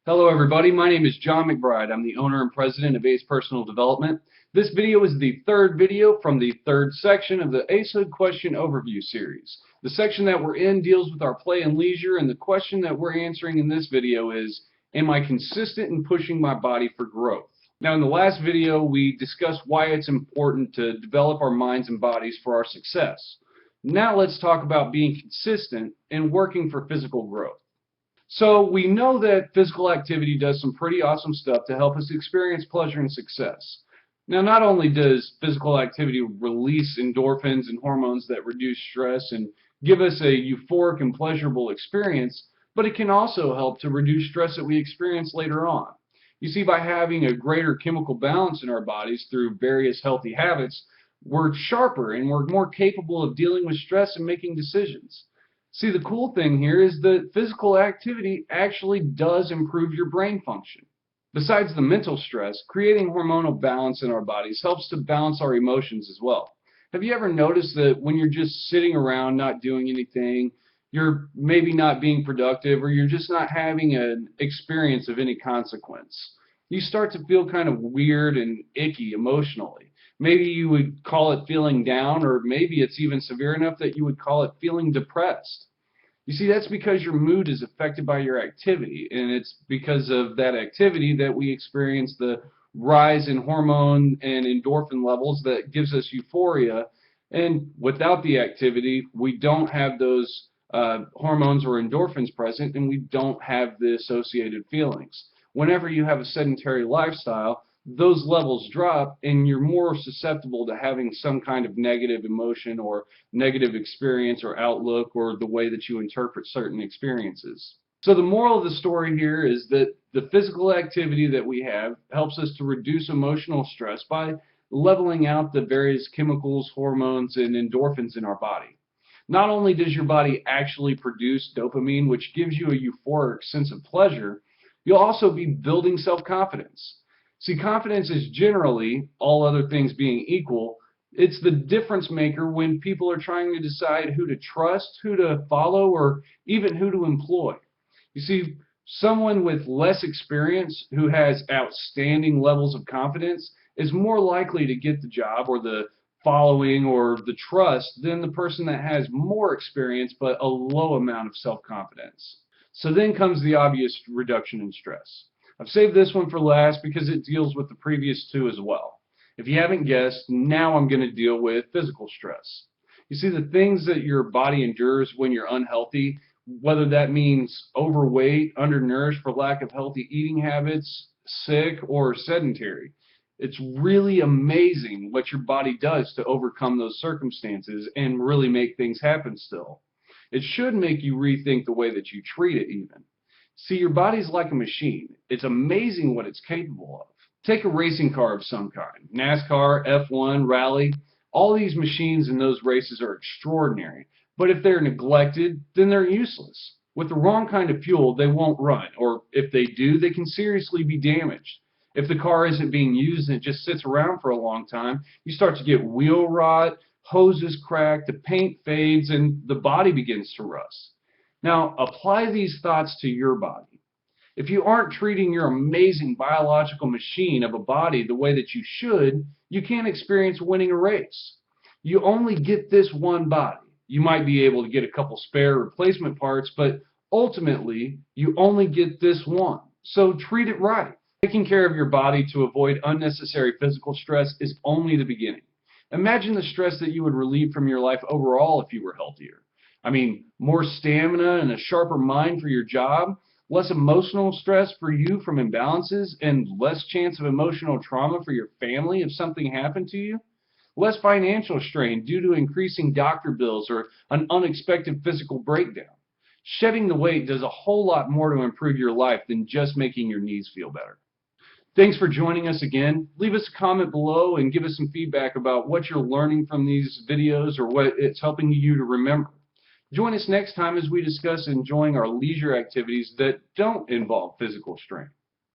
Hello everybody, my name is Jon McBride. I'm the owner and president of Ace Personal Development. This video is the third video from the third section of the Acehood Question Overview series. The section that we're in deals with our play and leisure, and the question that we're answering in this video is, am I consistent in pushing my body for growth? Now in the last video we discussed why it's important to develop our minds and bodies for our success. Now let's talk about being consistent and working for physical growth. So we know that physical activity does some pretty awesome stuff to help us experience pleasure and success. Now not only does physical activity release endorphins and hormones that reduce stress and give us a euphoric and pleasurable experience, but it can also help to reduce stress that we experience later on. You see, by having a greater chemical balance in our bodies through various healthy habits, we're sharper and we're more capable of dealing with stress and making decisions. See, the cool thing here is that physical activity actually does improve your brain function. Besides the mental stress, creating hormonal balance in our bodies helps to balance our emotions as well. Have you ever noticed that when you're just sitting around not doing anything, you're maybe not being productive, or you're just not having an experience of any consequence? You start to feel kind of weird and icky emotionally. Maybe you would call it feeling down, or maybe it's even severe enough that you would call it feeling depressed. You see, that's because your mood is affected by your activity, and it's because of that activity that we experience the rise in hormone and endorphin levels that gives us euphoria, and without the activity, we don't have those hormones or endorphins present, and we don't have the associated feelings. Whenever you have a sedentary lifestyle, those levels drop and you're more susceptible to having some kind of negative emotion or negative experience or outlook, or the way that you interpret certain experiences. So the moral of the story here is that the physical activity that we have helps us to reduce emotional stress by leveling out the various chemicals, hormones, and endorphins in our body. Not only does your body actually produce dopamine, which gives you a euphoric sense of pleasure, you'll also be building self-confidence. See, confidence is generally, all other things being equal, it's the difference maker when people are trying to decide who to trust, who to follow, or even who to employ. You see, someone with less experience who has outstanding levels of confidence is more likely to get the job or the following or the trust than the person that has more experience but a low amount of self-confidence. So then comes the obvious reduction in stress. I've saved this one for last because it deals with the previous two as well. If you haven't guessed, now I'm going to deal with physical stress. You see, the things that your body endures when you're unhealthy, whether that means overweight, undernourished for lack of healthy eating habits, sick, or sedentary, it's really amazing what your body does to overcome those circumstances and really make things happen still. It should make you rethink the way that you treat it even. See, your body's like a machine. It's amazing what it's capable of. Take a racing car of some kind, NASCAR, F1, rally. All these machines in those races are extraordinary, but if they're neglected, then they're useless. With the wrong kind of fuel, they won't run, or if they do, they can seriously be damaged. If the car isn't being used and it just sits around for a long time, you start to get wheel rot, hoses crack, the paint fades, and the body begins to rust. Now, apply these thoughts to your body. If you aren't treating your amazing biological machine of a body the way that you should, you can't experience winning a race. You only get this one body. You might be able to get a couple spare replacement parts, but ultimately, you only get this one. So treat it right. Taking care of your body to avoid unnecessary physical stress is only the beginning. Imagine the stress that you would relieve from your life overall if you were healthier. I mean, more stamina and a sharper mind for your job, less emotional stress for you from imbalances, and less chance of emotional trauma for your family if something happened to you. Less financial strain due to increasing doctor bills or an unexpected physical breakdown. Shedding the weight does a whole lot more to improve your life than just making your knees feel better. Thanks for joining us again. Leave us a comment below and give us some feedback about what you're learning from these videos or what it's helping you to remember. Join us next time as we discuss enjoying our leisure activities that don't involve physical strain.